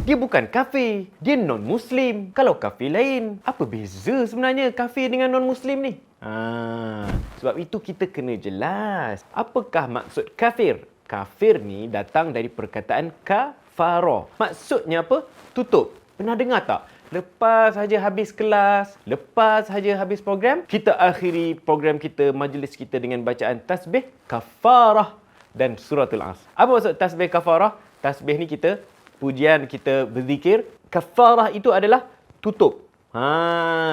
Dia bukan kafir, dia non-Muslim. Kalau kafir lain, apa beza sebenarnya kafir dengan non-Muslim ni? Sebab itu kita kena jelas. Apakah maksud kafir? Kafir ni datang dari perkataan kafara. Maksudnya apa? Tutup. Pernah dengar tak? Lepas saja habis kelas, lepas saja habis program, kita akhiri program kita, majlis kita dengan bacaan tasbih kafarah dan suratul Asr. Apa maksud tasbih kafarah? Tasbih ni kita pujian, kita berzikir. Kafarah itu adalah tutup.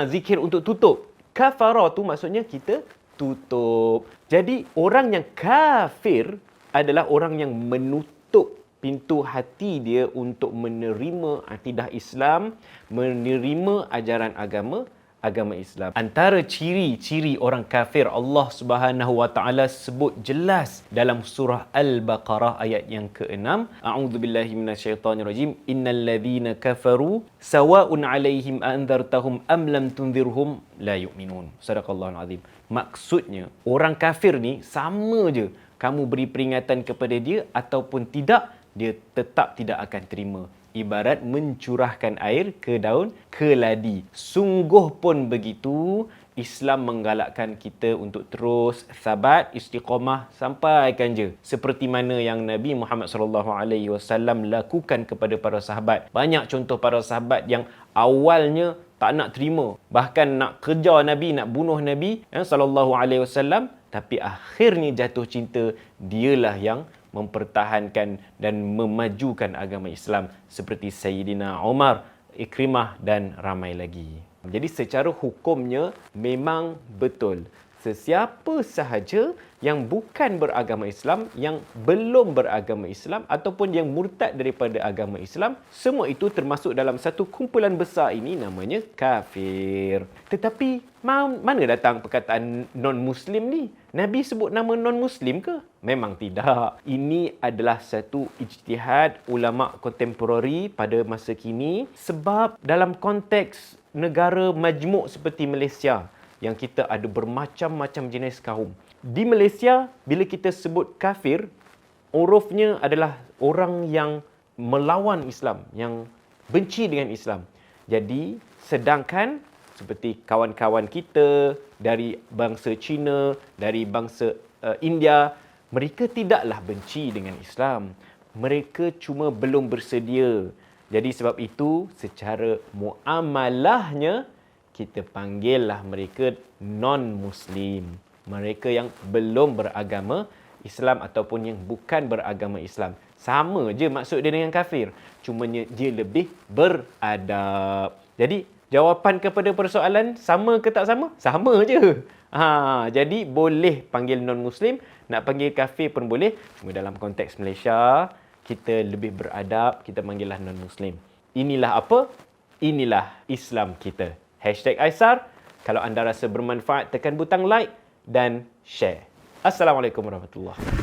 Zikir untuk tutup. Kafarah tu maksudnya kita tutup. Jadi orang yang kafir adalah orang yang menutup pintu hati dia untuk menerima akidah Islam, menerima ajaran agama Islam. Antara ciri-ciri orang kafir Allah Subhanahu wa taala sebut jelas dalam surah Al-Baqarah ayat yang ke-6. A'udzubillahi minasyaitonirrajim. Innal ladzina kafaru sawa'un 'alaihim anzartahum am lam tunzirhum la yu'minun. Sadaqallahul azim. Maksudnya orang kafir ni sama je kamu beri peringatan kepada dia ataupun tidak, dia tetap tidak akan terima. Ibarat mencurahkan air ke daun keladi. Sungguh pun begitu, Islam menggalakkan kita untuk terus sabat, istiqamah sampaikan je. Seperti mana yang Nabi Muhammad SAW lakukan kepada para sahabat. Banyak contoh para sahabat yang awalnya tak nak terima, bahkan nak kejar Nabi, nak bunuh Nabi SAW, tapi akhirnya jatuh cinta. Dialah yang mempertahankan dan memajukan agama Islam seperti Sayyidina Umar, Ikrimah dan ramai lagi. Jadi secara hukumnya memang betul. Sesiapa sahaja yang bukan beragama Islam, yang belum beragama Islam ataupun yang murtad daripada agama Islam, semua itu termasuk dalam satu kumpulan besar ini namanya kafir. Tetapi mana datang perkataan non-Muslim ni? Nabi sebut nama non-Muslim ke? Memang tidak. Ini adalah satu ijtihad ulama kontemporari pada masa kini sebab dalam konteks negara majmuk seperti Malaysia yang kita ada bermacam-macam jenis kaum. Di Malaysia, bila kita sebut kafir, urufnya adalah orang yang melawan Islam, yang benci dengan Islam. Jadi, sedangkan seperti kawan-kawan kita dari bangsa Cina, dari bangsa India, mereka tidaklah benci dengan Islam. Mereka cuma belum bersedia. Jadi sebab itu, secara muamalahnya, kita panggillah mereka non-Muslim. Mereka yang belum beragama Islam ataupun yang bukan beragama Islam. Sama je maksud dia dengan kafir. Cuma dia lebih beradab. Jadi, jawapan kepada persoalan sama ke tak sama? Sama je. Jadi, boleh panggil non-Muslim. Nak panggil kafir pun boleh. Cuma dalam konteks Malaysia, kita lebih beradab. Kita panggillah non-Muslim. Inilah apa? Inilah Islam kita. #Aisar. Kalau anda rasa bermanfaat, tekan butang like dan share. Assalamualaikum warahmatullahi wabarakatuh.